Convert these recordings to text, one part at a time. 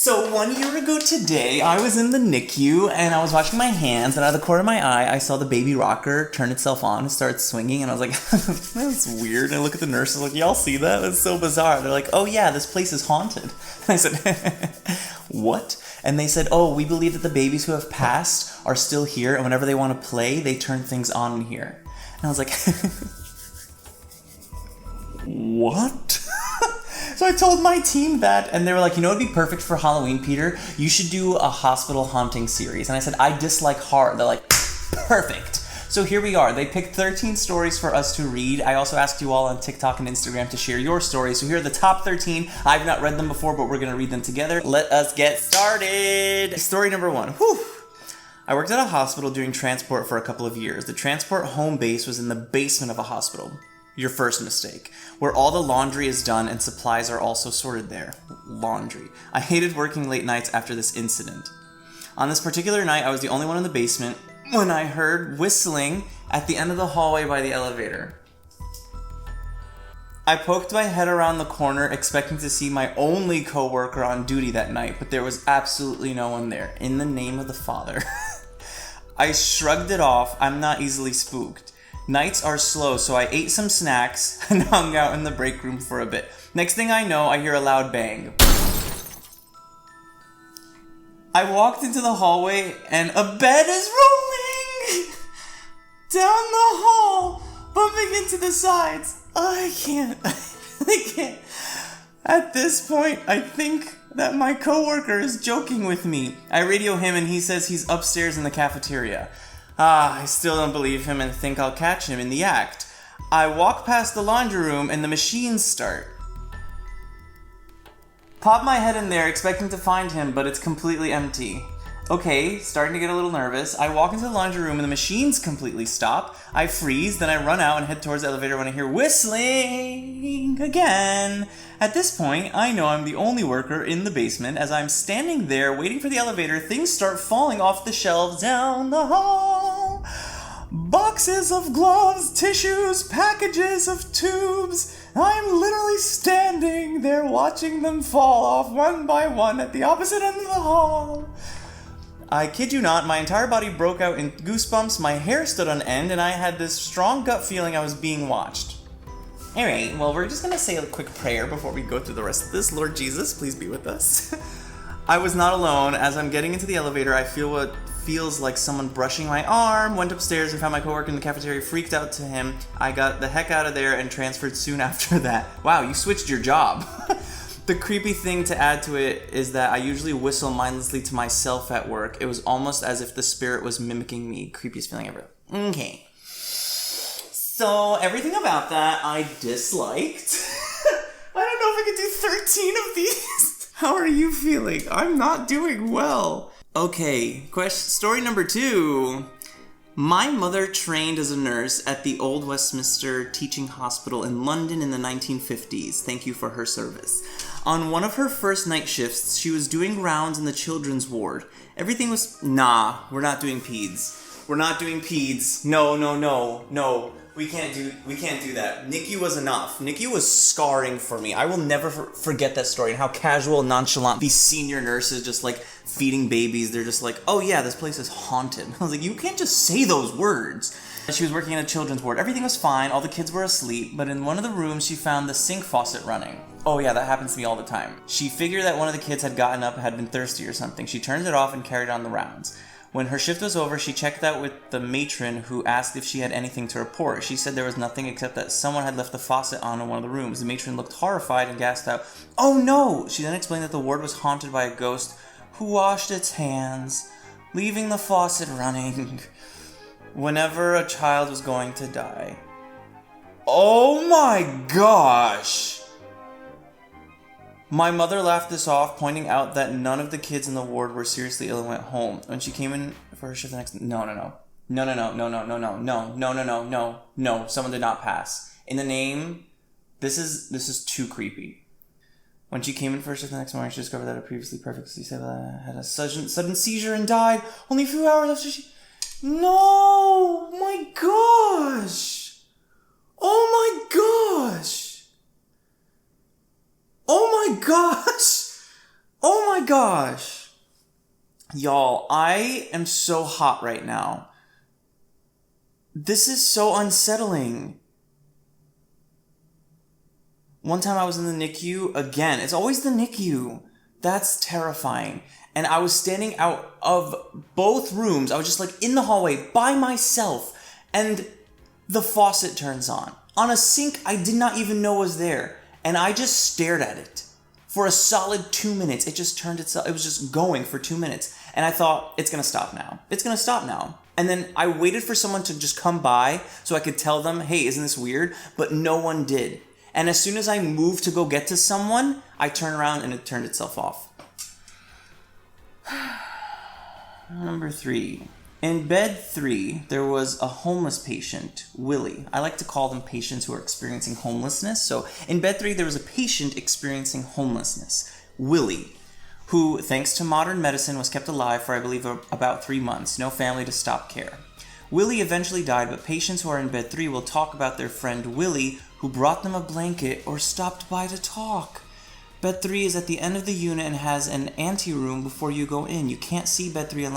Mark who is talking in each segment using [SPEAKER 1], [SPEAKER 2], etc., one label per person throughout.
[SPEAKER 1] So 1 year ago today, I was in the NICU and I was washing my hands, and out of the corner of my eye, I saw the baby rocker turn itself on and start swinging, and I was like, that's weird. And I look at the nurses like, y'all see that? That's so bizarre. They're like, oh yeah, this place is haunted. And I said, what? And they said, oh, we believe that the babies who have passed are still here, and whenever they want to play, they turn things on in here. And I was like, what? So I told my team that, and they were like, you know what would be perfect for Halloween, Peter? You should do a hospital haunting series. And I said, I dislike horror. They're like, perfect. So here we are. They picked 13 stories for us to read. I also asked you all on TikTok and Instagram to share your stories. So here are the top 13. I've not read them before, but we're going to read them together. Let us get started. Story number 1. Whew. I worked at a hospital doing transport for a couple of years. The transport home base was in the basement of a hospital. Your first mistake. Where all the laundry is done and supplies are also sorted there. Laundry. I hated working late nights after this incident. On this particular night, I was the only one in the basement when I heard whistling at the end of the hallway by the elevator. I poked my head around the corner expecting to see my only coworker on duty that night, but there was absolutely no one there. In the name of the Father. I shrugged it off. I'm not easily spooked. Nights are slow, so I ate some snacks and hung out in the break room for a bit. Next thing I know, I hear a loud bang. I walked into the hallway and a bed is rolling down the hall, bumping into the sides. I can't. At this point, I think that my coworker is joking with me. I radio him and he says he's upstairs in the cafeteria. I still don't believe him and think I'll catch him in the act. I walk past the laundry room and the machines start. Pop my head in there expecting to find him, but it's completely empty. Okay, starting to get a little nervous. I walk into the laundry room and the machines completely stop. I freeze, then I run out and head towards the elevator when I hear whistling again. At this point, I know I'm the only worker in the basement. As I'm standing there waiting for the elevator, things start falling off the shelves down the hall. Boxes of gloves, tissues, packages of tubes. I'm literally standing there watching them fall off one by one at the opposite end of the hall. I kid you not, my entire body broke out in goosebumps, my hair stood on end, and I had this strong gut feeling I was being watched. Alright, well, we're just gonna say a quick prayer before we go through the rest of this. Lord Jesus, please be with us. I was not alone. As I'm getting into the elevator, I feel what feels like someone brushing my arm, went upstairs and found my coworker in the cafeteria, freaked out to him. I got the heck out of there and transferred soon after that. Wow, you switched your job. The creepy thing to add to it is that I usually whistle mindlessly to myself at work. It was almost as if the spirit was mimicking me. Creepiest feeling ever. Okay. So, everything about that I disliked. I don't know if I could do 13 of these. How are you feeling? I'm not doing well. Okay, story number 2. My mother trained as a nurse at the Old Westminster Teaching Hospital in London in the 1950s. Thank you for her service. On one of her first night shifts, she was doing rounds in the children's ward. Everything was, nah, we're not doing peds. We're not doing peds. No. We can't do that. NICU was enough. NICU was scarring for me. I will never forget that story and how casual and nonchalant these senior nurses just like feeding babies. They're just like, oh yeah, this place is haunted. I was like, you can't just say those words. She was working in a children's ward. Everything was fine. All the kids were asleep. But in one of the rooms, she found the sink faucet running. Oh yeah, that happens to me all the time. She figured that one of the kids had gotten up and had been thirsty or something. She turned it off and carried on the rounds. When her shift was over, she checked out with the matron who asked if she had anything to report. She said there was nothing except that someone had left the faucet on in one of the rooms. The matron looked horrified and gasped out, "Oh no!" She then explained that the ward was haunted by a ghost who washed its hands, leaving the faucet running whenever a child was going to die. Oh my gosh! My mother laughed this off, pointing out that none of the kids in the ward were seriously ill and went home. When she came in for her shift the next... No, someone did not pass. In the name... This is too creepy. When she came in for her shift the next morning, she discovered that a previously perfectly stable had a sudden seizure and died only a few hours after she... No! My gosh! Oh my gosh! Oh my gosh! Oh my gosh! Y'all, I am so hot right now. This is so unsettling. One time I was in the NICU, again, it's always the NICU. That's terrifying. And I was standing out of both rooms. I was just like in the hallway by myself. And the faucet turns on a sink I did not even know was there. And I just stared at it for a solid 2 minutes. It just turned itself, it was just going for 2 minutes. And I thought, it's gonna stop now. It's gonna stop now. And then I waited for someone to just come by so I could tell them, hey, isn't this weird? But no one did. And as soon as I moved to go get to someone, I turned around and it turned itself off. Number 3. In bed 3, there was a homeless patient, Willie. I like to call them patients who are experiencing homelessness. So in bed 3, there was a patient experiencing homelessness, Willie, who, thanks to modern medicine, was kept alive for, I believe, about 3 months. No family to stop care. Willie eventually died, but patients who are in bed 3 will talk about their friend Willie, who brought them a blanket or stopped by to talk. Bed 3 is at the end of the unit and has an anteroom before you go in. You can't see bed 3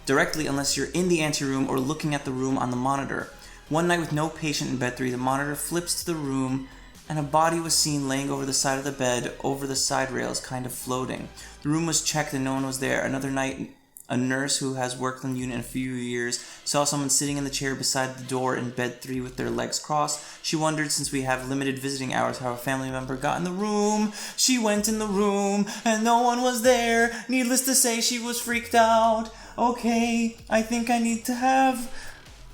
[SPEAKER 1] directly unless you're in the anteroom or looking at the room on the monitor. One night with no patient in bed 3, the monitor flips to the room and a body was seen laying over the side of the bed, over the side rails, kind of floating. The room was checked and no one was there. Another night, a nurse who has worked in the unit in a few years saw someone sitting in the chair beside the door in bed 3 with their legs crossed. She wondered, since we have limited visiting hours, how a family member got in the room. She went in the room and no one was there. Needless to say, she was freaked out. Okay, I think I need to have...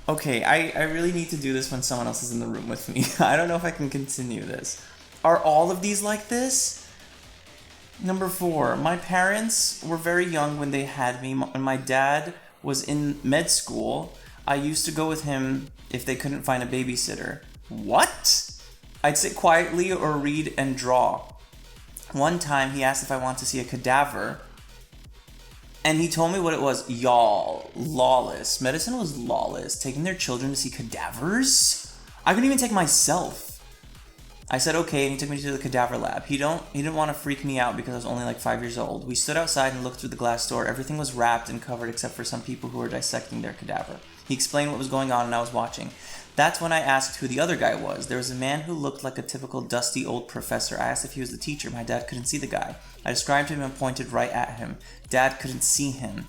[SPEAKER 1] Okay, I really need to do this when someone else is in the room with me. I don't know if I can continue this. Are all of these like this? Number 4, my parents were very young when they had me. When my dad was in med school, I used to go with him if they couldn't find a babysitter. What? I'd sit quietly or read and draw. One time he asked if I wanted to see a cadaver, and he told me what it was. Y'all, lawless. Medicine was lawless. Taking their children to see cadavers? I couldn't even take myself. I said okay, and he took me to the cadaver lab. He didn't want to freak me out because I was only like 5 years old. We stood outside and looked through the glass door. Everything was wrapped and covered except for some people who were dissecting their cadaver. He explained what was going on and I was watching. That's when I asked who the other guy was. There was a man who looked like a typical dusty old professor. I asked if he was the teacher. My dad couldn't see the guy. I described him and pointed right at him. Dad couldn't see him.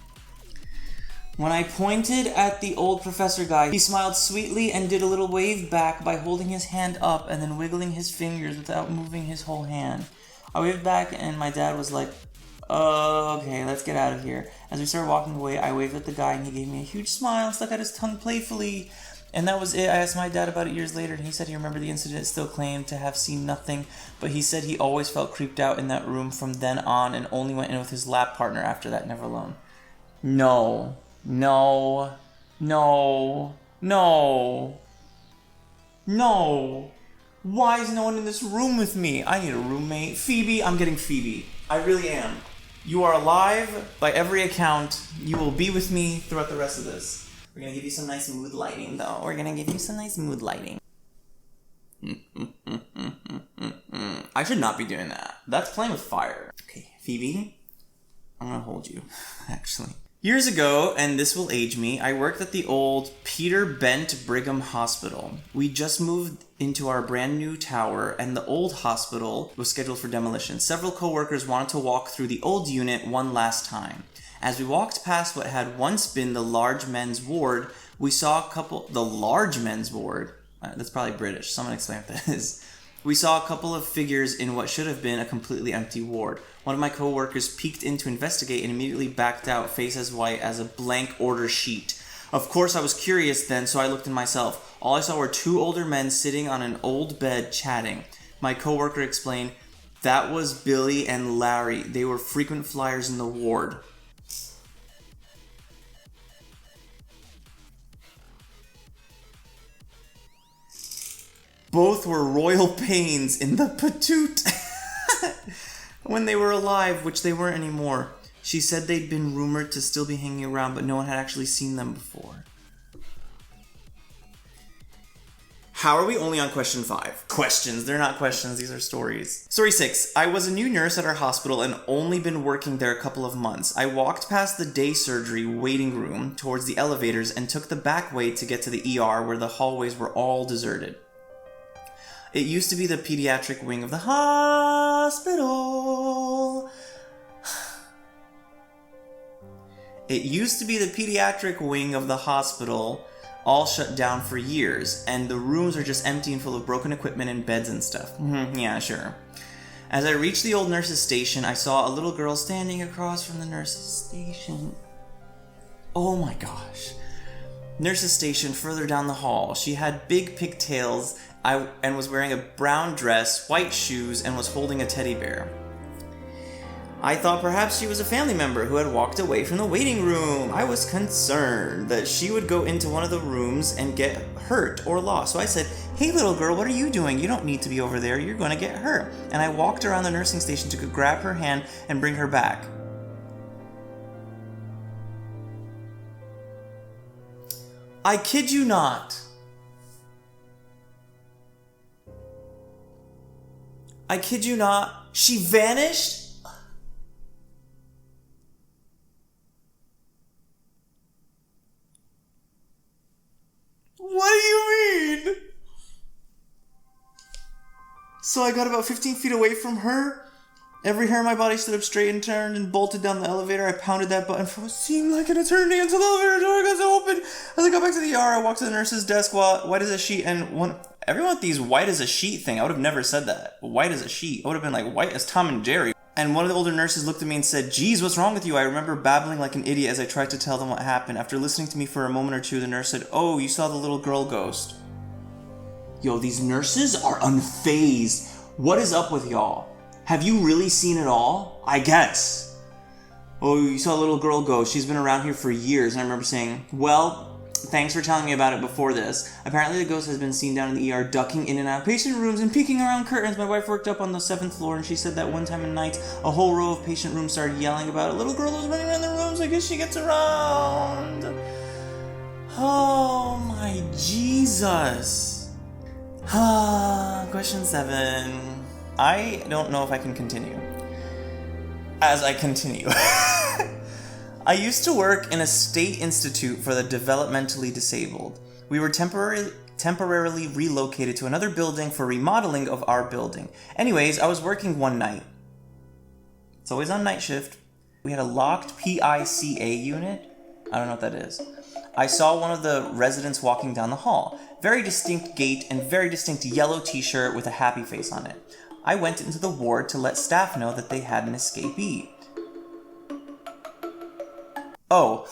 [SPEAKER 1] When I pointed at the old professor guy, he smiled sweetly and did a little wave back by holding his hand up and then wiggling his fingers without moving his whole hand. I waved back and my dad was like, okay, let's get out of here. As we started walking away, I waved at the guy and he gave me a huge smile and stuck out his tongue playfully. And that was it. I asked my dad about it years later and he said he remembered the incident, still claimed to have seen nothing, but he said he always felt creeped out in that room from then on and only went in with his lab partner after that, never alone. No. No. No. No. No. Why is no one in this room with me? I need a roommate. Phoebe, I'm getting Phoebe. I really am. You are alive. By every account, you will be with me throughout the rest of this. We're gonna give you some nice mood lighting, though. We're gonna give you some nice mood lighting. I should not be doing that. That's playing with fire. Okay, Phoebe, I'm gonna hold you, actually. Years ago, and this will age me, I worked at the old Peter Bent Brigham Hospital. We just moved into our brand new tower, and the old hospital was scheduled for demolition. Several co-workers wanted to walk through the old unit one last time. As we walked past what had once been the large men's ward, we saw a couple... The large men's ward? That's probably British. Someone explain what that is. We saw a couple of figures in what should have been a completely empty ward. One of my co-workers peeked in to investigate and immediately backed out, face as white as a blank order sheet. Of course, I was curious then, so I looked in myself. All I saw were 2 older men sitting on an old bed chatting. My co-worker explained, that was Billy and Larry. They were frequent flyers in the ward. Both were royal pains in the patoot when they were alive, which they weren't anymore. She said they'd been rumored to still be hanging around, but no one had actually seen them before. How are we only on question 5? Questions. They're not questions, these are stories. Story 6. I was a new nurse at our hospital and only been working there a couple of months. I walked past the day surgery waiting room towards the elevators and took the back way to get to the ER where the hallways were all deserted. It used to be the pediatric wing of the hospital. It used to be the pediatric wing of the hospital, all shut down for years, and the rooms are just empty and full of broken equipment and beds and stuff. Yeah, sure. As I reached the old nurse's station, I saw a little girl standing across from the nurse's station. Oh my gosh. Nurse's station further down the hall. She had big pigtails and was wearing a brown dress, white shoes, and was holding a teddy bear. I thought perhaps she was a family member who had walked away from the waiting room. I was concerned that she would go into one of the rooms and get hurt or lost. So I said, "Hey little girl, what are you doing? You don't need to be over there. You're going to get hurt." And I walked around the nursing station to grab her hand and bring her back. I kid you not. I kid you not. She vanished? What do you mean? So I got about 15 feet away from her. Every hair on my body stood up straight and turned and bolted down the elevator. I pounded that button for what seemed like an eternity until the elevator door got open. As I got back to the ER, I walked to the nurse's desk white as a sheet, and everyone with these white as a sheet thing, I would have never said that. White as a sheet. I would have been like white as Tom and Jerry. And one of the older nurses looked at me and said, "Geez, what's wrong with you?" I remember babbling like an idiot as I tried to tell them what happened. After listening to me for a moment or two, the nurse said, "Oh, you saw the little girl ghost." Yo, these nurses are unfazed. What is up with y'all? Have you really seen it all? I guess. "Oh, you saw a little girl ghost. She's been around here for years." And I remember saying, "Well, thanks for telling me about it before this. Apparently the ghost has been seen down in the ER ducking in and out of patient rooms and peeking around curtains. My wife worked up on the 7th floor and she said that one time at night, a whole row of patient rooms started yelling about a little girl that was running around the rooms. I guess she gets around." Oh my Jesus. Question 7. I don't know if I can continue. As I continue. I used to work in a state institute for the developmentally disabled. We were temporarily relocated to another building for remodeling of our building. Anyways, I was working one night. It's always on night shift. We had a locked PICA unit. I don't know what that is. I saw one of the residents walking down the hall. Very distinct gait and very distinct yellow t-shirt with a happy face on it. I went into the ward to let staff know that they had an escapee. Oh,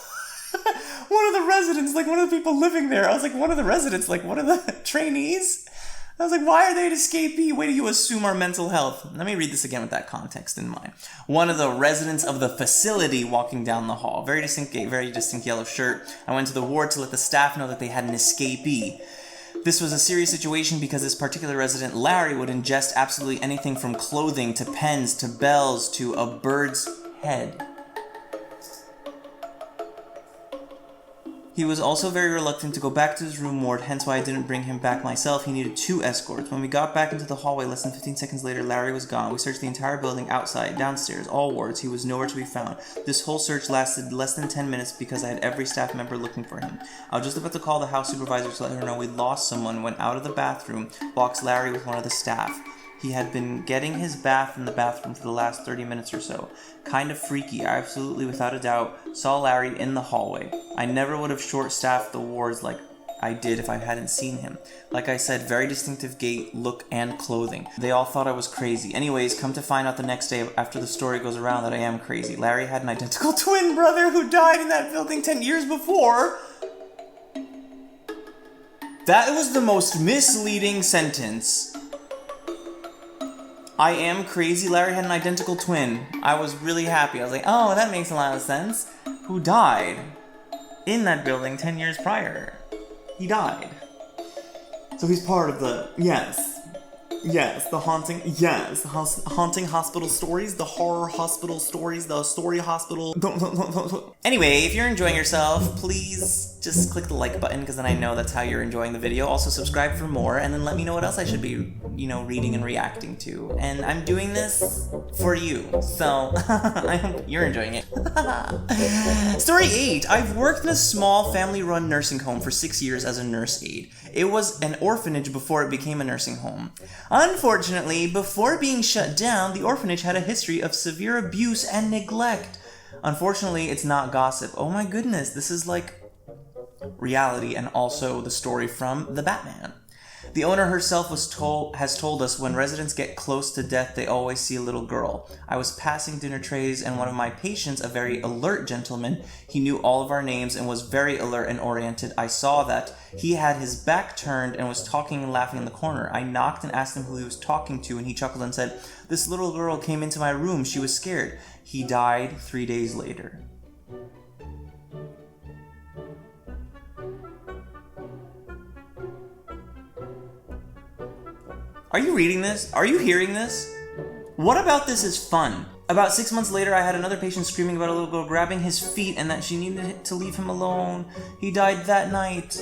[SPEAKER 1] one of the residents, like one of the people living there. I was like, one of the residents, like one of the trainees. I was like, why are they an escapee? Wait till you assume our mental health. Let me read this again with that context in mind. One of the residents of the facility walking down the hall. Very distinct gait, very distinct yellow shirt. I went to the ward to let the staff know that they had an escapee. This was a serious situation because this particular resident, Larry, would ingest absolutely anything from clothing to pens to bells to a bird's head. He was also very reluctant to go back to his room ward, hence why I didn't bring him back myself. He needed 2 escorts. When we got back into the hallway less than 15 seconds later, Larry was gone. We searched the entire building, outside, downstairs, all wards. He was nowhere to be found. This whole search lasted less than 10 minutes because I had every staff member looking for him. I was just about to call the house supervisor to let her know we'd lost someone when out of the bathroom walks Larry with one of the staff. He had been getting his bath in the bathroom for the last 30 minutes or so. Kind of freaky. I absolutely, without a doubt, saw Larry in the hallway. I never would have short-staffed the wards like I did if I hadn't seen him. Like I said, very distinctive gait, look, and clothing. They all thought I was crazy. Anyways, come to find out the next day after the story goes around that I am crazy. Larry had an identical twin brother who died in that building 10 years before. That was the most misleading sentence. I am crazy. Larry had an identical twin. I was really happy. I was like, oh, that makes a lot of sense. Who died in that building 10 years prior. He died. So he's part of the... Yes. Yes, the haunting. Yes, haunting hospital stories, the horror hospital stories, the story hospital. Anyway, if you're enjoying yourself, please just click the like button because then I know that's how you're enjoying the video. Also, subscribe for more, and then let me know what else I should be, reading and reacting to. And I'm doing this for you, so I hope you're enjoying it. Story 8. I've worked in a small family-run nursing home for 6 years as a nurse aide. It was an orphanage before it became a nursing home. Unfortunately, before being shut down, the orphanage had a history of severe abuse and neglect. Unfortunately, it's not gossip. Oh my goodness, this is like reality and also the story from The Batman. The owner herself has told us when residents get close to death, they always see a little girl. I was passing dinner trays and one of my patients, a very alert gentleman, he knew all of our names and was very alert and oriented. I saw that he had his back turned and was talking and laughing in the corner. I knocked and asked him who he was talking to, and he chuckled and said, "This little girl came into my room. She was scared." He died 3 days later. Are you reading this? Are you hearing this? What about this is fun? About 6 months later, I had another patient screaming about a little girl grabbing his feet and that she needed to leave him alone. He died that night.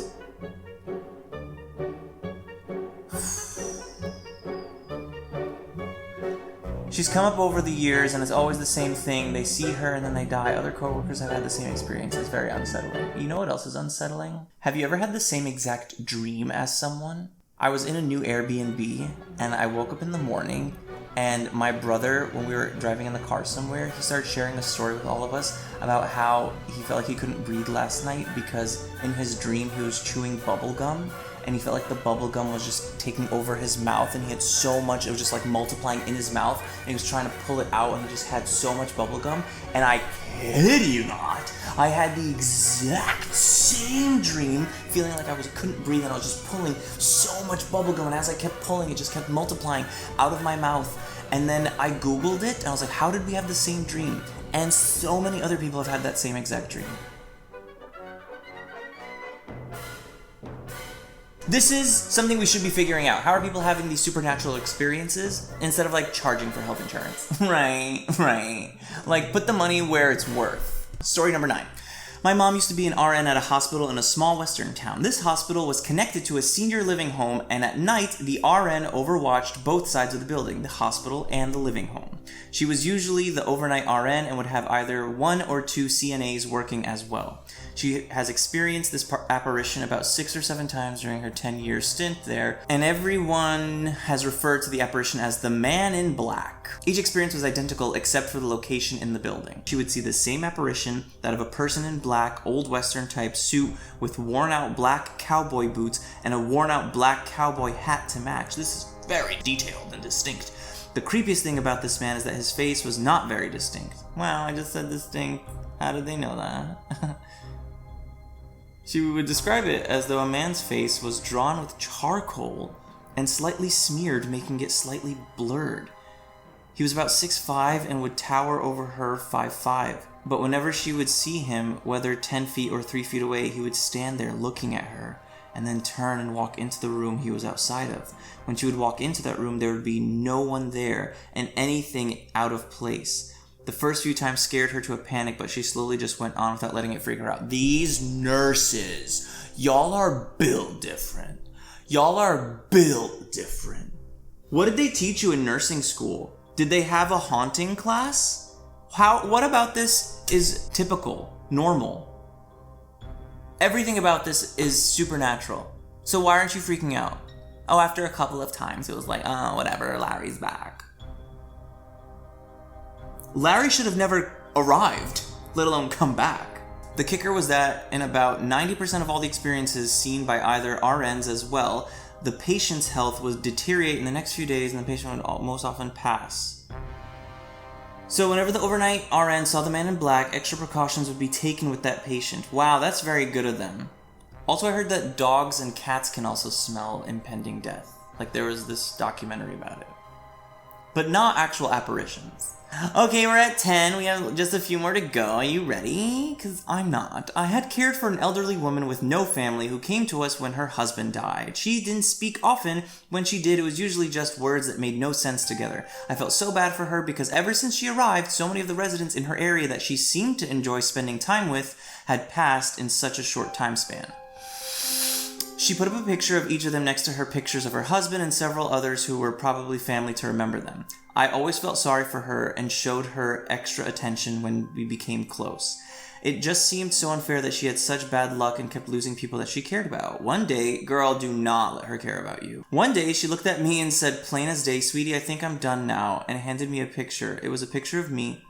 [SPEAKER 1] She's come up over the years and it's always the same thing. They see her and then they die. Other coworkers have had the same experience. It's very unsettling. You know what else is unsettling? Have you ever had the same exact dream as someone? I was in a new Airbnb and I woke up in the morning and my brother, when we were driving in the car somewhere, he started sharing a story with all of us about how he felt like he couldn't breathe last night because in his dream he was chewing bubble gum and he felt like the bubble gum was just taking over his mouth and he had so much, it was just like multiplying in his mouth and he was trying to pull it out and he just had so much bubble gum. And I kid you not, I had the exact same dream, feeling like couldn't breathe and I was just pulling so much bubble gum, and as I kept pulling, it just kept multiplying out of my mouth. And then I Googled it and I was like, how did we have the same dream? And so many other people have had that same exact dream. This is something we should be figuring out. How are people having these supernatural experiences instead of charging for health insurance? Right. Put the money where it's worth. Story number 9. My mom used to be an RN at a hospital in a small western town. This hospital was connected to a senior living home, and at night, the RN overwatched both sides of the building, the hospital and the living home. She was usually the overnight RN and would have either 1 or 2 CNAs working as well. She has experienced this apparition about 6 or 7 times during her 10-year stint there, and everyone has referred to the apparition as the Man in Black. Each experience was identical except for the location in the building. She would see the same apparition, that of a person in black, old western type suit with worn out black cowboy boots and a worn out black cowboy hat to match. This is very detailed and distinct. The creepiest thing about this man is that his face was not very distinct. Wow, I just said distinct. How did they know that? She would describe it as though a man's face was drawn with charcoal and slightly smeared, making it slightly blurred. He was about 6'5" and would tower over her 5'5". But whenever she would see him, whether 10 feet or 3 feet away, he would stand there looking at her and then turn and walk into the room he was outside of. When she would walk into that room, there would be no one there and anything out of place. The first few times scared her to a panic, but she slowly just went on without letting it freak her out. These nurses, y'all are built different. Y'all are built different. What did they teach you in nursing school? Did they have a haunting class? What about this is typical, normal? Everything about this is supernatural. So why aren't you freaking out? Oh, after a couple of times, it was like, oh, whatever, Larry's back. Larry should have never arrived, let alone come back. The kicker was that in about 90% of all the experiences seen by either RNs as well, the patient's health would deteriorate in the next few days and the patient would most often pass. So whenever the overnight RN saw the Man in Black, extra precautions would be taken with that patient. Wow, that's very good of them. Also, I heard that dogs and cats can also smell impending death. There was this documentary about it. But not actual apparitions. Okay, we're at 10. We have just a few more to go. Are you ready? Because I'm not. I had cared for an elderly woman with no family who came to us when her husband died. She didn't speak often. When she did, it was usually just words that made no sense together. I felt so bad for her because ever since she arrived, so many of the residents in her area that she seemed to enjoy spending time with had passed in such a short time span. She put up a picture of each of them next to her pictures of her husband and several others who were probably family to remember them. I always felt sorry for her and showed her extra attention when we became close. It just seemed so unfair that she had such bad luck and kept losing people that she cared about. One day, girl, do not let her care about you. One day, she looked at me and said, plain as day, sweetie, I think I'm done now, and handed me a picture. It was a picture of me.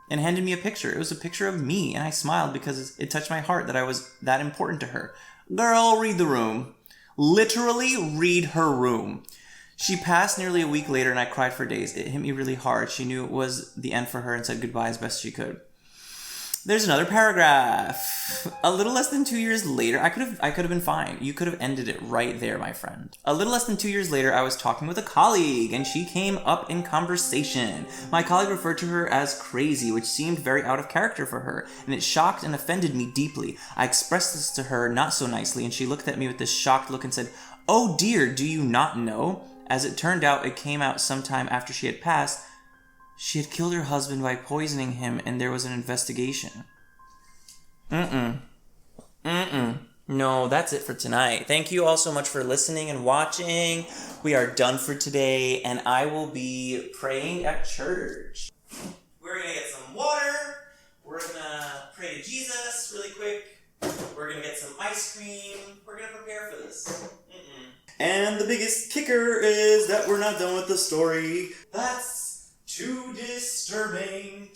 [SPEAKER 1] It was a picture of me, and I smiled because it touched my heart that I was that important to her. Girl, read the room. Literally read her room. She passed nearly a week later, and I cried for days. It hit me really hard. She knew it was the end for her and said goodbye as best she could. There's another paragraph. A little less than 2 years later, I could have been fine. You could have ended it right there, my friend. A little less than 2 years later, I was talking with a colleague, and she came up in conversation. My colleague referred to her as crazy, which seemed very out of character for her, and it shocked and offended me deeply. I expressed this to her not so nicely, and she looked at me with this shocked look and said, "Oh dear, do you not know?" As it turned out, it came out sometime after she had passed. She had killed her husband by poisoning him, and there was an investigation. No, that's it for tonight. Thank you all so much for listening and watching. We are done for today, and I will be praying at church. We're going to get some water. We're going to pray to Jesus really quick. We're going to get some ice cream. We're going to prepare for this. And the biggest kicker is that we're not done with the story. That's too disturbing.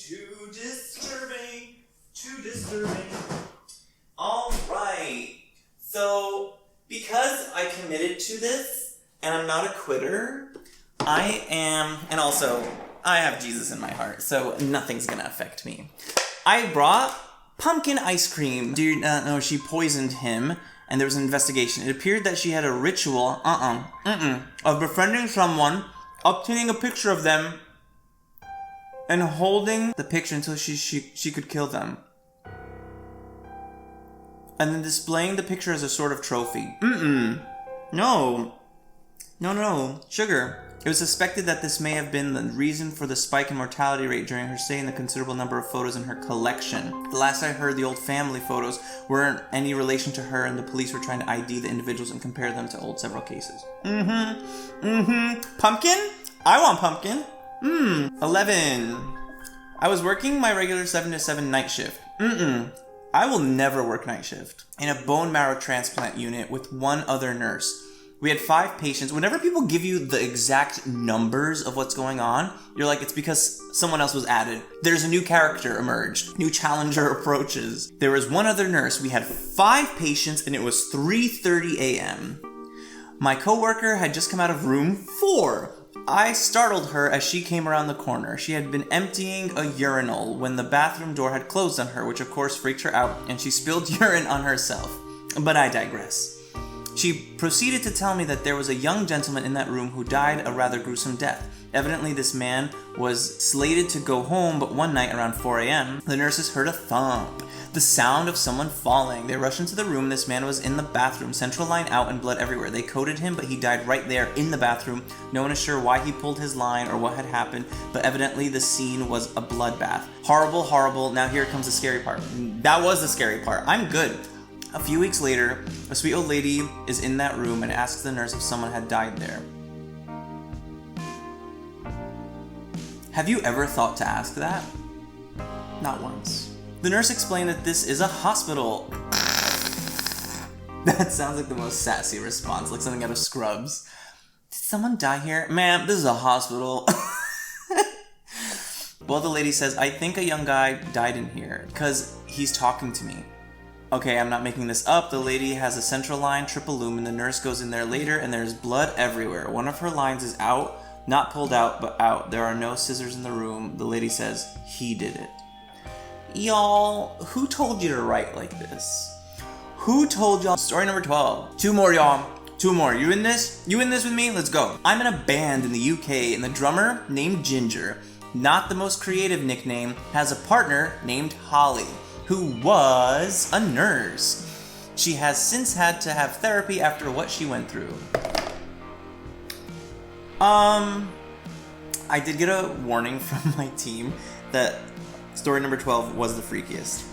[SPEAKER 1] Alright. So, because I committed to this, and I'm not a quitter, and also, I have Jesus in my heart, so nothing's gonna affect me. I brought pumpkin ice cream. Do you not know she poisoned him? And there was an investigation. It appeared that she had a ritual, of befriending someone, obtaining a picture of them, and holding the picture until she could kill them. And then displaying the picture as a sort of trophy. No, sugar. It was suspected that this may have been the reason for the spike in mortality rate during her stay and the considerable number of photos in her collection. The last I heard, the old family photos weren't any relation to her, and the police were trying to ID the individuals and compare them to old several cases. Pumpkin? I want pumpkin. 11. I was working my regular 7 to 7 night shift. I will never work night shift. In a bone marrow transplant unit with one other nurse. We had 5 patients. Whenever people give you the exact numbers of what's going on, you're like, it's because someone else was added. There's a new character emerged. New challenger approaches. There was one other nurse. We had 5 patients, and it was 3:30 a.m. My coworker had just come out of room 4. I startled her as she came around the corner. She had been emptying a urinal when the bathroom door had closed on her, which of course freaked her out, and she spilled urine on herself. But I digress. She proceeded to tell me that there was a young gentleman in that room who died a rather gruesome death. Evidently, this man was slated to go home, but one night around 4 a.m., the nurses heard a thump. The sound of someone falling. They rushed into the room. This man was in the bathroom, central line out and blood everywhere. They coded him, but he died right there in the bathroom. No one is sure why he pulled his line or what had happened, but evidently the scene was a bloodbath. Horrible, horrible. Now here comes the scary part. That was the scary part. I'm good. A few weeks later, a sweet old lady is in that room and asks the nurse if someone had died there. Have you ever thought to ask that? Not once. The nurse explained that this is a hospital. That sounds like the most sassy response, like something out of Scrubs. Did someone die here? Ma'am, this is a hospital. Well, the lady says, I think a young guy died in here because he's talking to me. Okay, I'm not making this up. The lady has a central line, triple lumen. The nurse goes in there later, and there's blood everywhere. One of her lines is out, not pulled out, but out. There are no scissors in the room. The lady says, he did it. Y'all, who told you to write like this? Who told y'all? Story number 12. 2 more, y'all. 2 more. You in this? You in this with me? Let's go. I'm in a band in the UK, and the drummer, named Ginger, not the most creative nickname, has a partner named Holly, who was a nurse. She has since had to have therapy after what she went through. I did get a warning from my team that story number 12 was the freakiest.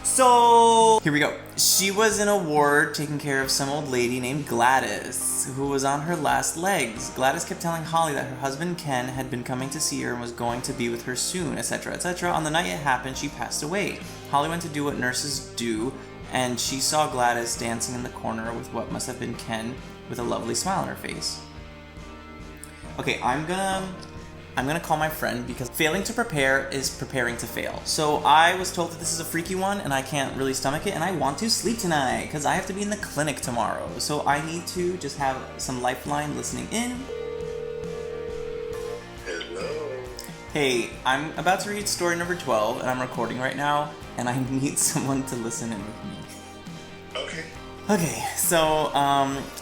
[SPEAKER 1] So, here we go. She was in a ward taking care of some old lady named Gladys, who was on her last legs. Gladys kept telling Holly that her husband Ken had been coming to see her and was going to be with her soon, etc., etc. On the night it happened, she passed away. Holly went to do what nurses do, and she saw Gladys dancing in the corner with what must have been Ken with a lovely smile on her face. Okay, I'm gonna call my friend because failing to prepare is preparing to fail. So I was told that this is a freaky one and I can't really stomach it, and I want to sleep tonight because I have to be in the clinic tomorrow. So I need to just have some lifeline listening in.
[SPEAKER 2] Hello.
[SPEAKER 1] Hey, I'm about to read story number 12 and I'm recording right now, and I need someone to listen in with me.
[SPEAKER 2] Okay.
[SPEAKER 1] Okay, so,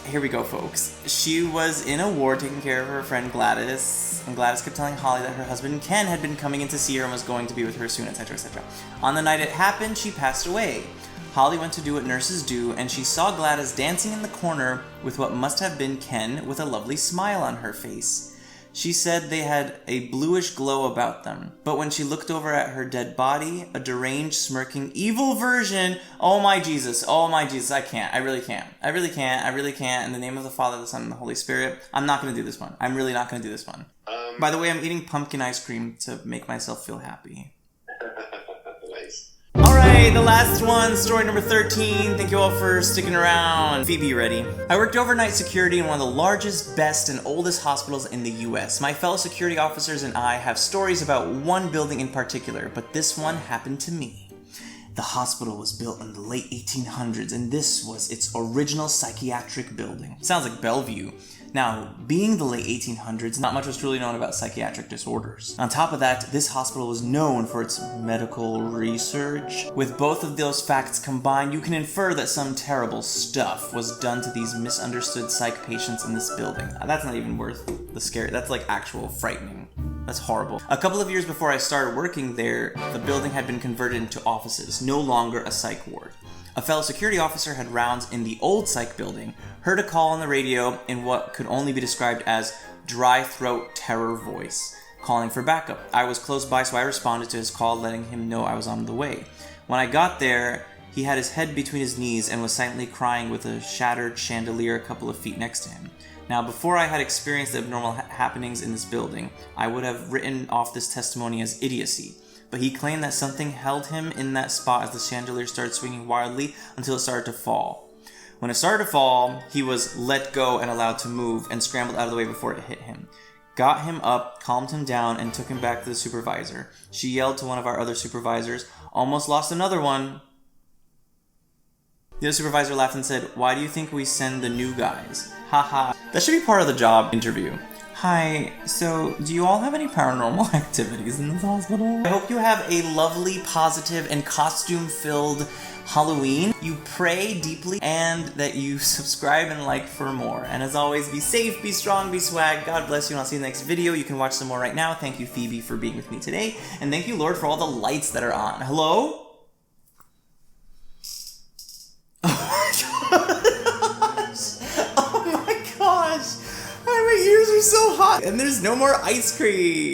[SPEAKER 1] here we go, folks. She was in a ward taking care of her friend Gladys, and Gladys kept telling Holly that her husband Ken had been coming in to see her and was going to be with her soon, etc., etc. On the night it happened, she passed away. Holly went to do what nurses do, and she saw Gladys dancing in the corner with what must have been Ken with a lovely smile on her face. She said they had a bluish glow about them, but when she looked over at her dead body, a deranged, smirking, evil version, oh my Jesus, I can't, I really can't, in the name of the Father, the Son, and the Holy Spirit, I'm not gonna do this one. I'm really not gonna do this one. By the way, I'm eating pumpkin ice cream to make myself feel happy.
[SPEAKER 2] Nice.
[SPEAKER 1] Alright, the last one, story number 13. Thank you all for sticking around. Phoebe, you ready? I worked overnight security in one of the largest, best, and oldest hospitals in the US. My fellow security officers and I have stories about one building in particular, but this one happened to me. The hospital was built in the late 1800s, and this was its original psychiatric building. Sounds like Bellevue. Now, being the late 1800s, not much was truly known about psychiatric disorders. On top of that, this hospital was known for its medical research. With both of those facts combined, you can infer that some terrible stuff was done to these misunderstood psych patients in this building. That's not even worth the scary, that's like actual frightening. That's horrible. A couple of years before I started working there, the building had been converted into offices, no longer a psych ward. A fellow security officer had rounds in the old psych building, heard a call on the radio in what could only be described as dry throat terror voice, calling for backup. I was close by, so I responded to his call, letting him know I was on the way. When I got there, he had his head between his knees and was silently crying with a shattered chandelier a couple of feet next to him. Now, before I had experienced the abnormal happenings in this building, I would have written off this testimony as idiocy. But he claimed that something held him in that spot as the chandelier started swinging wildly until it started to fall. When it started to fall, he was let go and allowed to move and scrambled out of the way before it hit him. Got him up, calmed him down, and took him back to the supervisor. She yelled to one of our other supervisors, "Almost lost another one." The other supervisor laughed and said, "Why do you think we send the new guys? Haha." That should be part of the job interview. Hi, so do you all have any paranormal activities in this hospital? I hope you have a lovely, positive, and costume-filled Halloween. You pray deeply, and that you subscribe and like for more. And as always, be safe, be strong, be swag. God bless you, and I'll see you in the next video. You can watch some more right now. Thank you, Phoebe, for being with me today. And thank you, Lord, for all the lights that are on. Hello? Oh my gosh! My ears are so hot, and there's no more ice cream.